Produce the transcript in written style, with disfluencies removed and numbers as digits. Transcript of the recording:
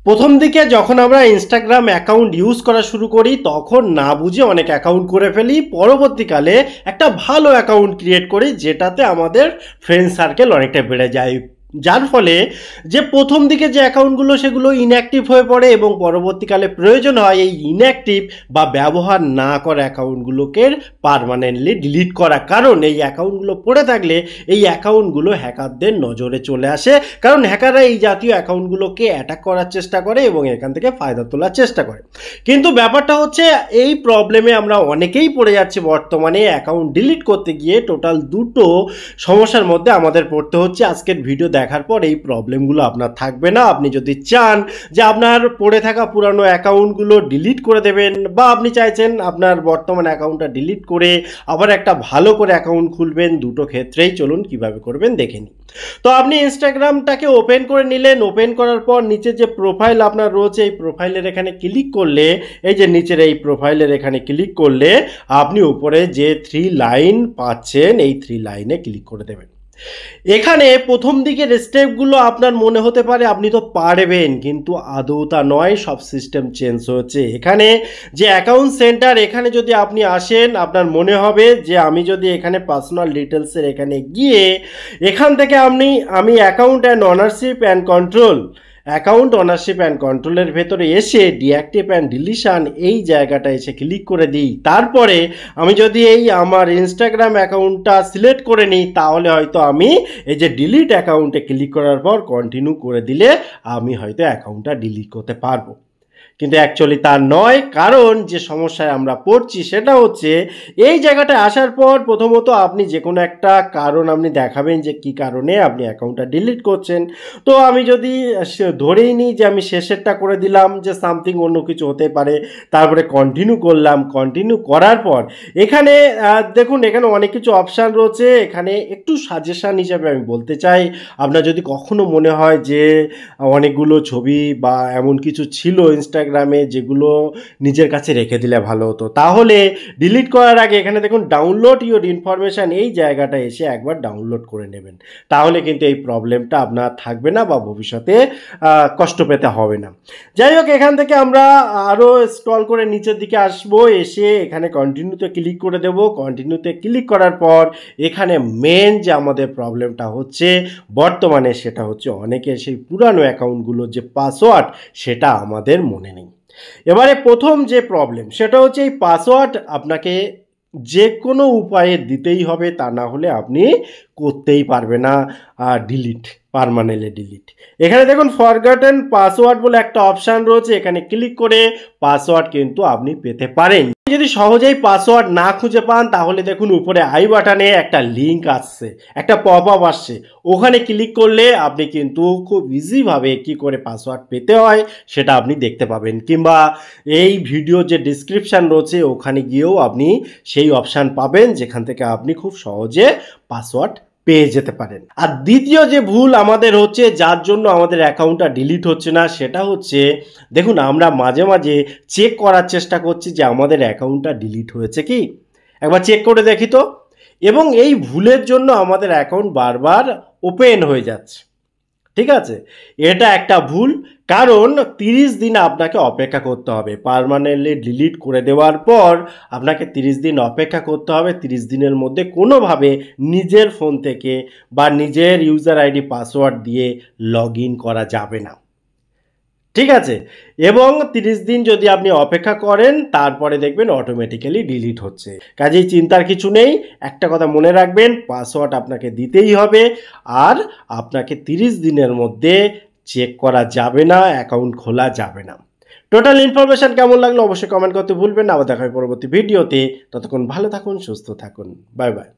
প্রথম দিকে যখন আমরা ইনস্টাগ্রাম অ্যাকাউন্ট ইউজ করা শুরু করি তখন না বুঝে অনেক অ্যাকাউন্ট করে ফেলি। পরবর্তীকালে একটা ভালো অ্যাকাউন্ট ক্রিয়েট করি যেটাতে আমাদের ফ্রেন্ড সার্কেল অনেকটা বেড়ে যায়, যার ফলে যে প্রথম দিকে যে অ্যাকাউন্টগুলো সেগুলো ইনঅ্যাক্টিভ হয়ে পড়ে এবং পরবর্তীকালে প্রয়োজন হয় এই ইনঅ্যাক্টিভ বা ব্যবহার না করা অ্যাকাউন্টগুলোকে পার্মানেন্টলি ডিলিট করা। কারণ এই অ্যাকাউন্টগুলো পড়ে থাকলে এই অ্যাকাউন্টগুলো হ্যাকারদের নজরে চলে আসে, কারণ হ্যাকাররা এই জাতীয় অ্যাকাউন্টগুলোকে অ্যাটাক করার চেষ্টা করে এবং এখান থেকে ফায়দা তোলার চেষ্টা করে। কিন্তু ব্যাপারটা হচ্ছে এই প্রবলেমে আমরা অনেকেই পড়ে যাচ্ছি বর্তমানে। অ্যাকাউন্ট ডিলিট করতে গিয়ে টোটাল দুটো সমস্যার মধ্যে আমাদের পড়তে হচ্ছে। আজকের ভিডিও দেখার পর এই প্রবলেমগুলো আপনার থাকবে না। আপনি যদি চান যে আপনার পড়ে থাকা পুরানো অ্যাকাউন্টগুলো ডিলিট করে দেবেন, বা আপনি চাইছেন আপনার বর্তমান অ্যাকাউন্টটা ডিলিট করে আবার একটা ভালো করে অ্যাকাউন্ট খুলবেন, দুটো ক্ষেত্রেই চলুন কিভাবে করবেন দেখে নিন। তো আপনি ইনস্টাগ্রামটাকে ওপেন করে নিলেন। ওপেন করার পর নিচে যে প্রোফাইল আপনার রয়েছে এই প্রোফাইলের এখানে ক্লিক করলে, এই যে নিচের এই প্রোফাইলের এখানে ক্লিক করলে আপনি উপরে যে 3 লাইন পাচ্ছেন এই 3 লাইনে ক্লিক করে দেবেন। এখানে প্রথম দিকের স্টেপগুলো আপনার মনে হতে পারে আপনি তো পারবেন, কিন্তু আদৌ তা নয়। সব সিস্টেম চেঞ্জ হয়েছে। এখানে যে অ্যাকাউন্ট সেন্টার, এখানে যদি আপনি আসেন আপনার মনে হবে যে আমি যদি এখানে পার্সোনাল ডিটেলসের এখানে গিয়ে এখান থেকে আমি account and ownership and control, account ownership and কন্ট্রোলের ভেতরে এসে ডিঅ্যাক্টিভ অ্যান্ড ডিলিশন এই জায়গাটা এসে ক্লিক করে দিই, তারপরে আমি যদি এই আমার ইনস্টাগ্রাম অ্যাকাউন্টটা সিলেক্ট করে নিই, তাহলে হয়তো আমি এই যে ডিলিট অ্যাকাউন্টে ক্লিক করার পর কন্টিনিউ করে দিলে আমি হয়তো অ্যাকাউন্টটা ডিলিট করতে পারবো। কিন্তু অ্যাকচুয়ালি তা নয়। কারণ যে সমস্যায় আমরা পড়ছি সেটা হচ্ছে এই জায়গাটায় আসার পর প্রথমত আপনি যে কোনো একটা কারণ আপনি দেখাবেন যে কি কারণে আপনি অ্যাকাউন্টটা ডিলিট করছেন। তো আমি যদি ধরেই নিই যে আমি শেষেরটা করে দিলাম, যে সামথিং অন্য কিছু হতে পারে, তারপরে কন্টিনিউ করলাম। কন্টিনিউ করার পর এখানে দেখুন এখানে অনেক কিছু অপশান রয়েছে। এখানে একটু সাজেশান হিসাবে আমি বলতে চাই, আপনার যদি কখনো মনে হয় যে অনেকগুলো ছবি বা এমন কিছু ছিল ইনস্টাগ্রামে যেগুলো নিজের কাছে রেখে দিলে ভালো হতো, তাহলে ডিলিট করার আগে এখানে দেখুন ডাউনলোড ইউর ইনফরমেশান, এই জায়গাটা এসে একবার ডাউনলোড করে নেবেন। তাহলে কিন্তু এই প্রবলেমটা আপনার থাকবে না বা ভবিষ্যতে কষ্ট পেতে হবে না। যাই হোক, এখান থেকে আমরা আরও স্ক্রল করে নিচের দিকে আসবো। এসে এখানে কন্টিনিউতে ক্লিক করে দেব। কন্টিনিউতে ক্লিক করার পর এখানে মেন যে আমাদের প্রবলেমটা হচ্ছে বর্তমানে, সেটা হচ্ছে অনেকের সেই পুরানো অ্যাকাউন্টগুলোর যে পাসওয়ার্ড সেটা আমাদের মনে নেই। এবারে প্রথম যে প্রবলেম সেটা হচ্ছে এই পাসওয়ার্ড আপনাকে যে কোনো উপায়ে দিতেই হবে, তা না হলে আপনি করতেই পারবে না ডিলিট, পার্মানেন্টলি ডিলিট। এখানে দেখুন ফরগটেন পাসওয়ার্ড বলে একটা অপশান রয়েছে, এখানে ক্লিক করে পাসওয়ার্ড কিন্তু আপনি পেতে পারেন। যদি সহজেই পাসওয়ার্ড না খুঁজে পান তাহলে দেখুন উপরে আই বাটনে একটা লিঙ্ক আসছে, একটা পপ আপ আসছে, ওখানে ক্লিক করলে আপনি কিন্তু খুব ইজিভাবে কি করে পাসওয়ার্ড পেতে হয় সেটা আপনি দেখতে পাবেন। কিংবা এই ভিডিও যে ডিসক্রিপশান রয়েছে ওখানে গিয়েও আপনি সেই অপশান পাবেন যেখান থেকে আপনি খুব সহজে পাসওয়ার্ড পেয়ে যেতে পারেন। আর দ্বিতীয় যে ভুল আমাদের হচ্ছে, যার জন্য আমাদের অ্যাকাউন্টটা ডিলিট হচ্ছে না, সেটা হচ্ছে দেখুন আমরা মাঝে মাঝে চেক করার চেষ্টা করছি যে আমাদের অ্যাকাউন্টটা ডিলিট হয়েছে কি, একবার চেক করে দেখি তো। এবং এই ভুলের জন্য আমাদের অ্যাকাউন্ট বারবার ওপেন হয়ে যাচ্ছে। ঠিক আছে, এটা একটা ভুল। কারণ 30 দিন আপনাকে অপেক্ষা করতে হবে। পার্মানেন্টলি ডিলিট করে দেওয়ার পর আপনাকে 30 দিন অপেক্ষা করতে হবে। 30 দিনের মধ্যে কোনোভাবে নিজের ফোন থেকে বা নিজের ইউজার আইডি পাসওয়ার্ড দিয়ে লগ ইন করা যাবে না। ঠিক আছে, এবং 30 দিন যদি আপনি অপেক্ষা করেন তারপরে দেখবেন অটোমেটিক্যালি ডিলিট হচ্ছে। কাজেই চিন্তার কিছু নেই। একটা কথা মনে রাখবেন, পাসওয়ার্ড আপনাকে দিতেই হবে, আর আপনাকে 30 দিনের মধ্যে চেক করা যাবে না, অ্যাকাউন্ট খোলা যাবে না। টোটাল ইনফরমেশন কেমন লাগলো অবশ্যই কমেন্ট করতে ভুলবেন না। আবার দেখা হবে পরবর্তী ভিডিওতে। ততক্ষণ ভালো থাকুন, সুস্থ থাকুন। Bye bye.